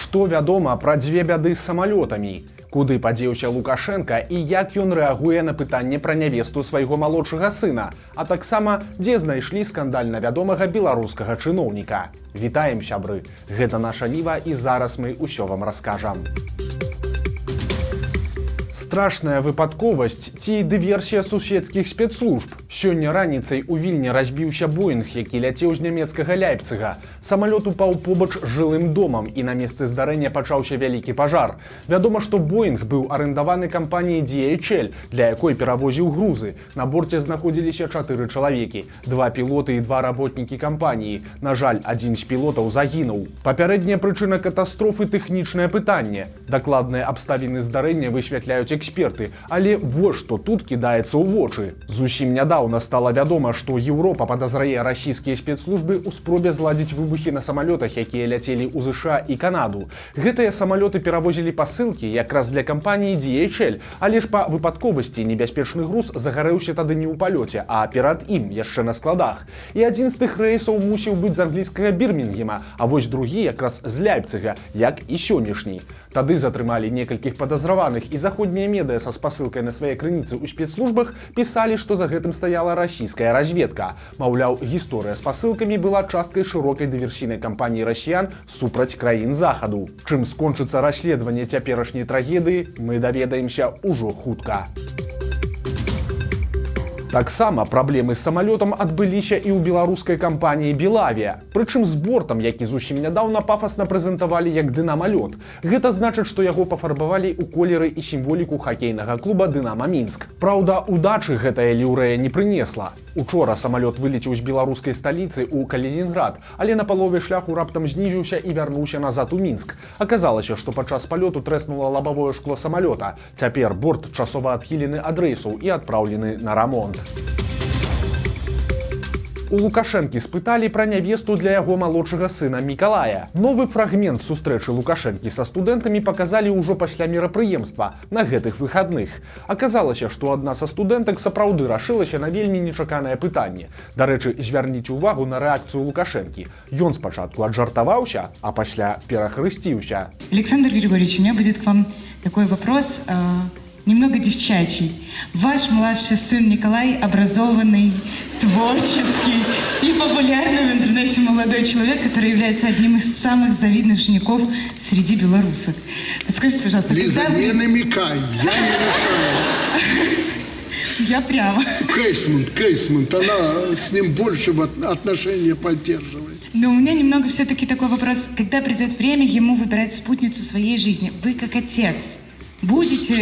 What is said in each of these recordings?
Што вядома пра дзве бяды з самалётамі? Куды падзеўся Лукашенка і як ён рэагуе на пытанне пра нявесту свайго малодшага сына, а таксама, дзе знайшлі скандальна вядомага беларускага чыноўніка. Вітаем, сябры! Гэта наша Ніва і зараз мы ўсё вам раскажам. Страшная выпадковасць ці дыверсія суседскіх спецслужб. Сёння раніцай у Вільні разбіўся Боінг, які ляцеў з нямецкага Ляйпціга. Самалёт упаў побач з жылым домам і на месцы здарэння пачаўся вялікі пажар. Вядома, што Боінг быў арендаваны кампаніяй DHL, для якой перавозіў грузы. На борце знаходзіліся 4 чалавекі, 2 пілоты і 2 работнікі кампаніі. На жаль, адзін з пілотаў загінуў. Папярэдняя прычына катастрофы — тэхнічнае пытанне. Дакладныя абставіны здарэння высвятляюць эксперты, але вось што тут кідаецца ў вочы. Зусім нядаўна стала вядома, што Еўропа падазрае расійскія спецслужбы ў спробе зладзіць выбухі на самалётах, якія ляцелі ў ЗША і Канаду. Гэтыя самалёты перавозілі пасылкі якраз для кампаніі DHL, але ж па выпадковасці небяспечны груз загарэўся тады не ў палёце, а перад ім яшчэ на складах. І адзін з тых рэйсаў мусіў быць з англійскага Бірмінгема, а вось другі якраз з Ляйпціга, як і сённяшні. Тады затрымалі некалькіх падазраваных, і заходнія медыа са спасылкай на свае крыніцы ў спецслужбах пісалі, што за гэтым стаяла расійская разведка. Маўляў, гісторыя з пасылкамі была часткай шырокай дыверсійнай кампаніі расіян супраць краін захаду. Чым скончыцца расследаванне цяперашняй трагедыі, мы даведаемся ўжо хутка. Таксама праблемы з самалётам адбыліся і ў беларускай кампаніі «Белавія». Прычым з бортам, які зусім нядаўна пафасна прэзентавалі як «Дынамалёт». Гэта значыць, што яго пафарбавалі ў колеры і сімволіку хакейнага клуба «Дынама Мінск». Праўда, удачы гэтая ліўрэя не прынесла. Учора самалёт вылецеў з беларускай сталіцы ў Калінінград, але на палове шляху раптам знізіўся і вярнуўся назад у Мінск. Аказалася, што падчас палёту трэснула лабавое шкло самалёта. Цяпер борт часова адхілены ад рэйсаў і адпраўлены на рамонт. У Лукашэнкі спыталі пра нявесту для яго малодшага сына Мікалая. Новы фрагмент сустрэчы Лукашэнкі са студэнтамі паказалі ўжо пасля мерапрыемства на гэтых выхадных. Аказалася, што адна са студэнтак сапраўды рашылася на вельмі нечаканае пытанне. Дарэчы, звярніце ўвагу на рэакцыю Лукашэнкі. Ён спачатку аджартаваўся, а пасля перахрысціўся. Александр Григорьевич, у меня будет к вам такой вопрос, немного девчачий. Ваш младший сын Николай образованный, творческий и популярный в интернете молодой человек, который является одним из самых завидных женихов среди белорусок. Скажите, пожалуйста, Лиза, когда не вы... намекай, я не решаю. Я прямо. Кейсмонт, она с ним больше отношения поддерживает. Но у меня немного все-таки такой вопрос. Когда придет время ему выбирать спутницу своей жизни, вы как отец будете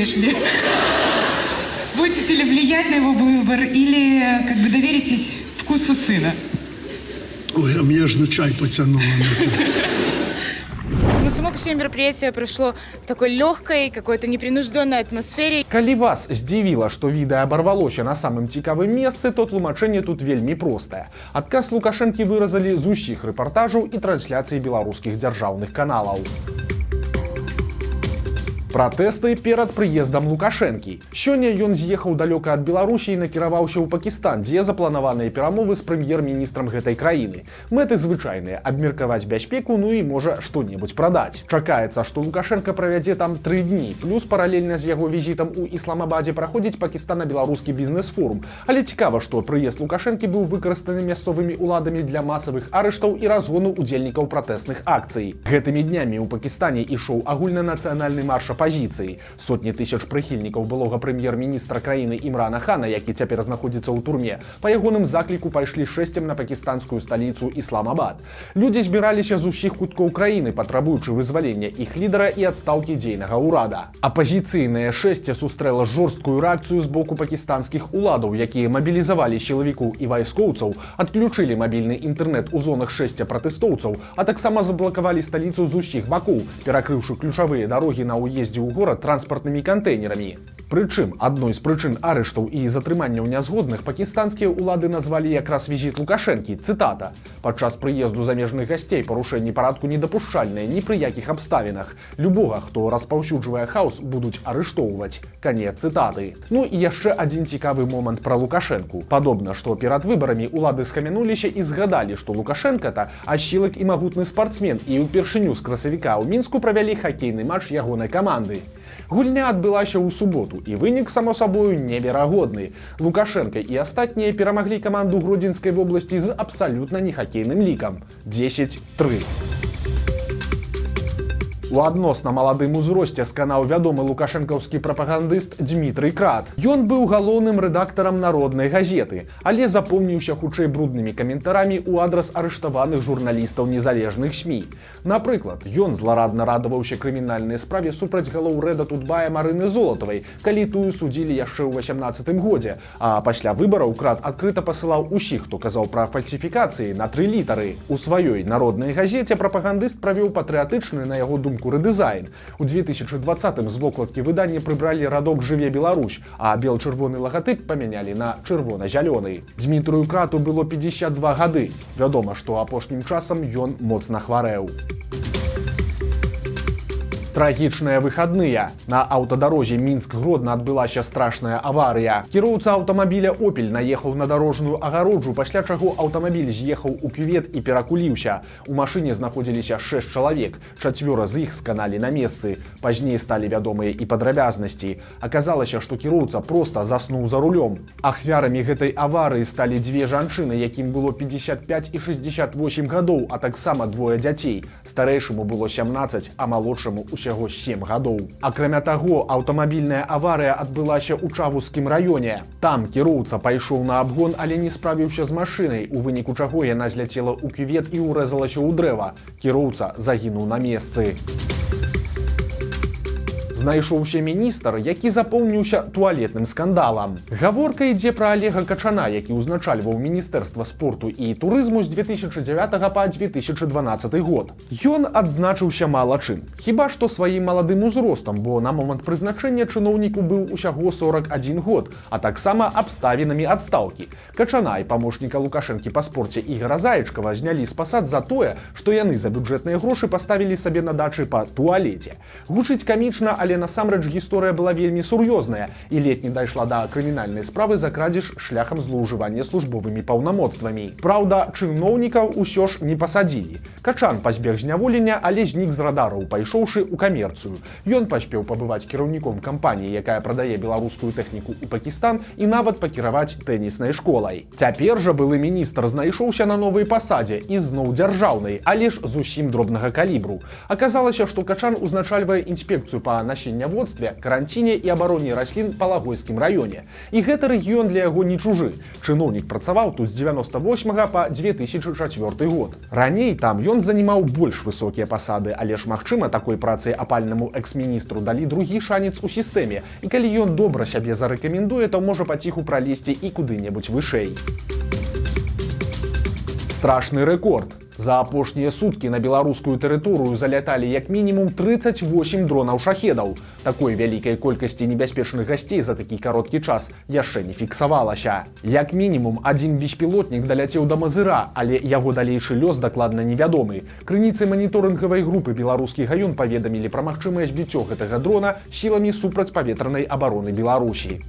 ли влиять на его выбор или как бы доверитесь вкусу сына? Ой, а меня же на чай потянуло. Ну, само по себе мероприятие прошло в такой легкой, какой-то непринужденной атмосфере. Калі вас здзівіла, што відэа абарвалося на самым цікавым месцы, то тлумачэнне тут вельмі простае. Адказ Лукашэнкі выразалі з усіх рэпартажаў і трансляцый беларускіх дзяржаўных каналаў. Пратэсты перад прыездам Лукашэнкі. Сёння ён з'ехаў далёка ад Беларусі і накіраваўся ў Пакістан, дзе запланаваныя перамовы з прэм'ер-міністрам гэтай краіны. Мэты звычайныя — абмеркаваць бяспеку, ну і, можа, што-небудзь прадаць. Чакаецца, што Лукашенка правядзе там 3 дні, плюс паралельна з яго візітам у Ісламабадзе праходзіць пакістана-беларускі бізнес-форум. Але цікава, што прыезд Лукашэнкі быў выкарыстаны мясцовымі ўладамі для масавых арыштаў і разгону удзельнікаў пратэсных акцый. Гэтымі днямі ў Пакістане ішоў агульнанацыянальны марш апозіцыі. Сотні тысяч прыхільнікаў былога прэм'ер-міністра краіны Імрана Хана, які цяпер знаходзіцца ў турме, па ягоным закліку пайшлі шэсцем на пакістанскую сталіцу Ісламабад. Людзі збіраліся з усіх куткоў краіны, патрабуючы вызвалення іх лідара і адстаўкі дзейнага ўрада. Апазіцыйнае шэсце сустрэла жорсткую рэакцыю з боку пакістанскіх уладаў, якія мабілізавалі сілавікоў і вайскоўцаў, адключылі мабільны інтэрнэт у зонах шэсця пратэстоўцаў, а таксама заблакавалі сталіцу з усіх бакоў, перакрыўшы ключавыя дарогі на ўездзе ў горад транспартнымі кантэйнерамі. Прычым, адной з прычын арыштаў і затрыманняў нязгодных пакістанскія ўлады назвалі якраз візіт Лукашэнкі, цытата: «Падчас прыезду замежных гасцей парушэнні парадку недапушчальныя ні пры якіх абставінах. Любога, хто распаўсюджвае хаос, будуць арыштоўваць». Канец цытаты. Ну і яшчэ адзін цікавы момант пра Лукашэнку. Падобна, што перад выбарамі ўлады скамянуліся і згадалі, што Лукашэнка-то ашчылак і магутны спартсмен, і ўпершыню з красавіка ў Мінску правялі хакейны матч ягонай каманды. Гульня адбылася ў суботу, і вынік, само сабою, неверагодны. Лукашенко і астатнія перамаглі каманду Гродзенскай вобласці з абсалютна нехакейным лікам – 10-3. У адносна маладым узросце сканаў вядомы лукашэнкаўскі прапагандыст Дмітрый Крат. Ён быў галоўным рэдактарам народнай газеты, але запомніўся хутчэй бруднымі каментарамі ў адрас арыштаваных журналістаў незалежных СМІ. Напрыклад, ён зларадна радаваўся крымінальнай справе супраць галоўрэда Тутбая Марыны Золатавай, калі тую судзілі яшчэ ў 18 годзе, а пасля выбараў Крат адкрыта пасылаў усіх, хто казаў пра фальсіфікацыі, на 3 літары. У сваёй народнай газеце прапагандыст правёў патрыятычны, на яго думку, рэдызайн. У 2020-м з вокладкі выдання прыбралі радок «Жыве Беларусь», а бел-чырвоны лагатып памянялі на чырвона-зялёны. Дмітрыю Крату было 52 гады. Вядома, што апошнім часам ён моцна хварэў. Трагічныя выхадныя. На аўтадарозе Мінск-Гродна адбылася страшная аварыя. Кіроўца аўтамабіля «Опель» наехаў на дарожную агароджу, пасля чаго аўтамабіль з'ехаў у кювет і перакуліўся. У машыне знаходзіліся 6 чалавек. 4 з іх сканалі на месцы. Пазней сталі вядомыя і падрабязнасці. Аказалася, што кіроўца проста заснуў за рулём. Ахвярамі гэтай аварыі сталі 2 жанчыны, якім было 55 і 68 гадоў, а таксама 2 дзяцей. Старэйшаму было 17, а малодшаму усяго 7 гадоў. Акрамя таго, аўтамабільная аварыя адбылася ў Чавускім раёне. Там кіроўца пайшоў на абгон, але не справіўся з машынай, у выніку чаго яна зляцела ў кювет і ўрэзалася ў дрэва. Кіроўца загінуў на месцы. Знайшоўся міністр, які запомніўся туалетным скандалам. Гаворка ідзе пра Олега Качана, які ўзначальваў Міністэрства спорту і турызму з 2009 па 2012 год. Ён адзначыўся мала чым. Хіба што сваім маладым узростам, бо на момант прызначэння чыноўніку быў усяго 41 год, а таксама абставінамі адстаўкі. Качана і памочніка Лукашэнкі па спорце Ігара Заячкава знялі з пасад за тое, што яны за бюджэтныя грошы паставілі сабе на дачы па туалеце. Гучыць камічна, але насамрэч гісторыя была вельмі сур'ёзная і ледзь не дайшла да крымінальнай справы за крадзеж шляхам злоўжывання службовымі паўнамоцтвамі. Праўда, чыноўнікаў усё ж не пасадзілі. Качан пазбег зняволення, але знік з радараў, пайшоўшы ў камерцыю. Ён паспеў пабываць кіраўніком кампаніі, якая прадае беларускую тэхніку ў Пакістан, і нават пакіраваць тэніснай школай. Цяпер жа былы міністр знайшоўся на новай пасадзе і зноў дзяржаўнай, але ж зусім дробнага калібру. Аказалася, што Качан узначальвае інспекцыю па насенняводстве, каранціне і абароне раслін па Лагойскім раёне. І гэты рэгіён для яго не чужы. Чыноўнік працаваў тут з 98 па 2004 год. Раней там ён занімаў больш высокія пасады, але ж, магчыма, такой працы апальнаму экс-міністру далі другі шанец у сістэме. І калі ён добра сябе зарэкамендуе, то можа паціху пралезці і куды-небудзь вышэй. Страшны рэкорд. За апошнія суткі на беларускую тэрыторыю заляталі як мінімум 38 дронаў-шахедаў. Такой вялікай колькасці небяспечных гасцей за такі кароткі час яшчэ не фіксавалася. Як мінімум, адзін беспілотнік даляцеў да Мазыра, але яго далейшы лёс дакладна невядомы. Крыніцы маніторынгавай групы «Беларускі гаён» паведамілі пра магчымае збіццё гэтага дрона сіламі супрацьпаветранай абароны Беларусі.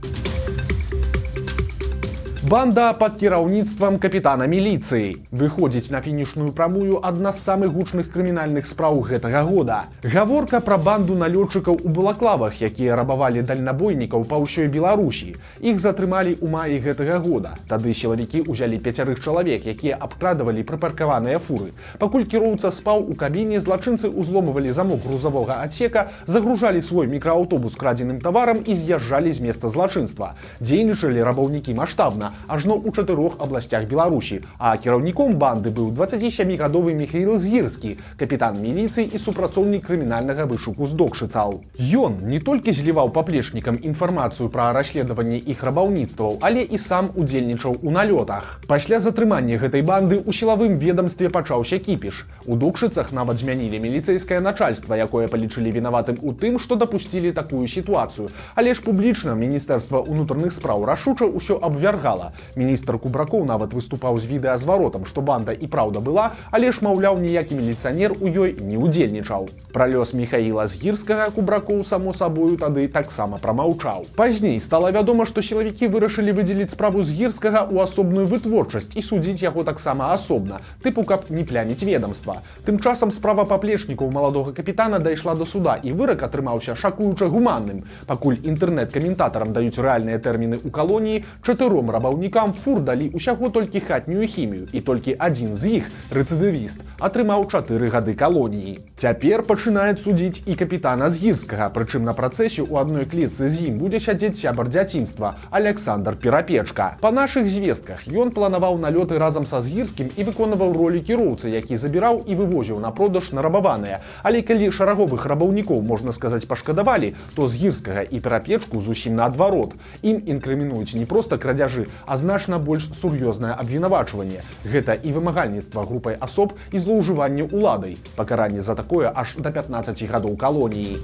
Банда пад кіраўніцтвам капітана міліцыі. Выходзіць на фінішную прамую адна з самых гучных крымінальных спраў гэтага года. Гаворка пра банду налётчыкаў у балаклавах, якія рабавалі дальнабойнікаў па ўсёй Беларусі. Іх затрымалі ў маі гэтага года. Тады сілавікі ўзялі 5 чалавек, якія абкрадавалі прыпаркаваныя фуры. Пакуль кіроўца спаў у кабіне, злачынцы ўзломвалі замок грузавога адсека, загружалі свой мікрааўтобус крадзеным таварам і з'язджалі з месца злачынства. Дзейнічалі рабаўнікі маштабна. ажно ў 4 абласцях Беларусі, а кіраўніком банды быў 27-гадовы Михаил Згірскі, капітан міліцыі і супрацоўнік крымінальнага вышуку з Докшыцаў. Ён не толькі зліваў паплечнікам інфармацыю пра расследаванне іх рабаўніцтваў, але і сам удзельнічаў у налётах. Пасля затрымання гэтай банды ў сілавым ведамстве пачаўся кіпіш. У Докшыцах нават змянілі міліцэйскае начальства, якое палічылі вінаватым у тым, што дапусцілі такую сітуацыю. Але ж публічна Міністэрства ўнутраных спраў рашуча ўсё абвяргала. Міністр Кубракоў нават выступаў з відэазваротам, што банда і праўда была, але ж, маўляў, ніякі міліцыянер у ёй не ўдзельнічаў. Пра лёс Михаіла Згірскага Кубракоў, само сабою, тады таксама прамаўчаў. Пазней стала вядома, што сілавікі вырашылі выдзеліць справу Згірскага ў асобную вытворчасць і судзіць яго таксама асобна, тыпу каб не пляміць ведамства. Тым часам справа паплечнікаў маладога капітана дайшла да суда, і вырак атрымаўся шакуюча гуманным. Пакуль інтэрнэт-каментатарам даюць рэальныя тэрміны ў калоніі, 4 рабаўнікам фур далі ўсяго толькі хатнюю хімію, і толькі адзін з іх, рэцыдывіст, атрымаў 4 гады калоніі. Цяпер пачынаюць судзіць і капітана Згірскага, прычым на працэсе ў адной клетцы з ім будзе сядзець сябар дзяцінства Александр Перапечка. Па нашых звестках, ён планаваў налёты разам са Згірскім і выконваў ролі кіроўцы, які забіраў і вывозіў на продаж нарабаваныя. Але калі шараговых рабаўнікоў, можна сказаць, пашкадавалі, то Згірскага і Перапечку зусім наадварот. Ім інкрымінуюць не проста крадзяжы, а значна больш сур'ёзнае абвінавачванне. Гэта і вымагальніцтва групай асоб і злоўжыванне ўладай. Пакаранне за такое аж да 15 гадоў калоніі.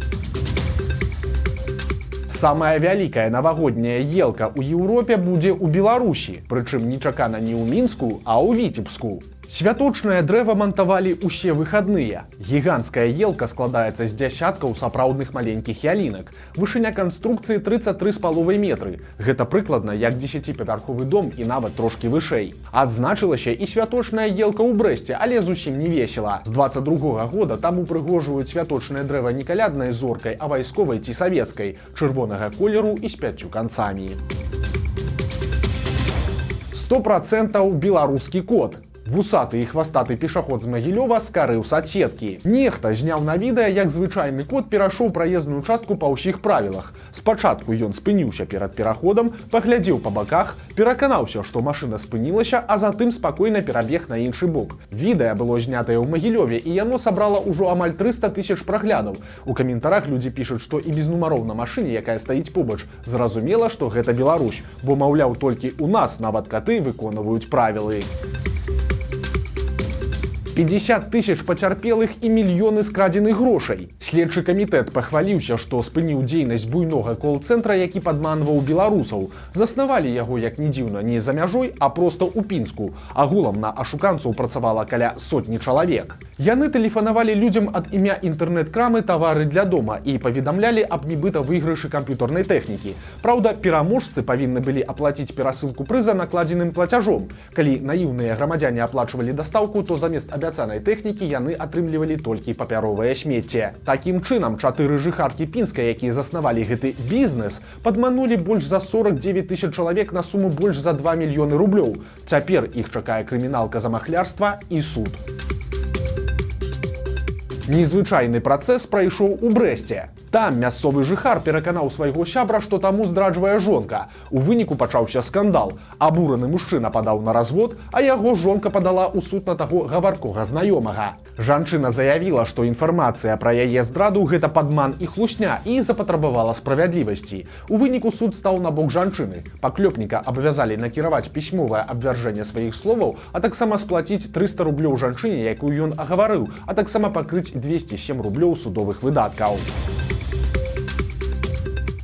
Самая вялікая навагодняя елка ў Еўропе будзе ў Беларусі, прычым нечакана не ў Мінску, а ў Віцебску. Святочнае дрэва мантавалі ўсе выхадныя. Гіганцкая елка складаецца з дзясяткаў сапраўдных маленькіх ялінак. Вышыня канструкцыі 33,5 метры. Гэта прыкладна як 10павярховы дом і нават трошкі вышэй. Адзначылася і святочная елка ў Брэсце, але зусім не весела. З 22 года там упрыгожваюць святочнае дрэва не каляднай зоркай, а вайсковай ці савецкай, чырвонага колеру і з 5 канцамі. 100% беларускі кот. Вусаты і хвастаты пешаход з Магілёва скарыў соцсеткі. Нехта зняў на відэа, як звычайны кот перашоў праезную частку па ўсіх правілах. Спачатку ён спыніўся перад пераходам, паглядзеў па баках, пераканаўся, што машына спынілася, а затым спакойна перабег на іншы бок. Відэа было знятае ў Магілёве, і яно сабрала ўжо амаль 300 000 праглядаў. У каментарах людзі пішуць, што і без нумароў на машыне, якая стаіць побач, зразумела, што гэта Беларусь, бо, маўляў, толькі ў нас нават каты выконваюць правілы. 50 000 пацярпелых і мільёны скрадзеных грошай. Следчы камітэт пахваліўся, што спыніў дзейнасць буйнога кол-цэнтра, які падманваў беларусаў. Заснавалі яго, як ні дзіўна, не за мяжой, а проста ў Пінску. Агулам на ашуканцаў працавала каля 100 чалавек. Яны тэлефанавалі людзям ад імя інтэрнэт-крамы «Тавары для дома» і паведамлялі аб нібыта выйгрышы камп'ютарнай тэхнікі. Праўда, пераможцы павінны былі аплаціць перасылку прыза накладзеным плацяжом. Калі наіўныя грамадзяне аплачвалі дастаўку, то замест абяцанай тэхнікі яны атрымлівалі толькі папяровае смецце. Такім чынам, 4 жыхаркі Пінска, якія заснавалі гэты бізнес, падманулі больш за 49 000 чалавек на суму больш за 2 мільёны рублёў. Цяпер іх чакае крыміналка за махлярства і суд. Незвычайны працэс прайшоў у Брэсце. Там мясцовы жыхар пераканаў свайго сябра, што таму здраджвае жонка. У выніку пачаўся скандал. Абураны мужчына падаў на развод, а яго жонка падала ў суд на таго гаваркога знаёмага. Жанчына заявіла, што інфармацыя пра яе здраду гэта падман і хлусня, і запатрабавала справядлівасці. У выніку суд стаў на бок жанчыны. Паклёпніка абавязалі накіраваць пісьмовае абвяржэнне сваіх словаў, а таксама сплаціць 300 рублёў жанчыне, якую ён агаварыў, а таксама пакрыць 207 рублёў судовых выдаткаў.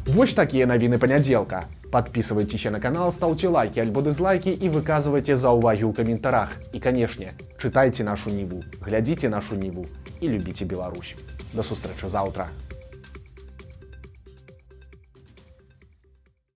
Вось такія навіны панядзелка. Падпісывайцеся на канал, стаўце лайкі альбо дызлайкі і выказвайце заўвагі ў каментарах. І, канешне, чытайце нашу Ніву, глядзіце нашу Ніву і любіце Беларусь. Да сустрэчы заўтра.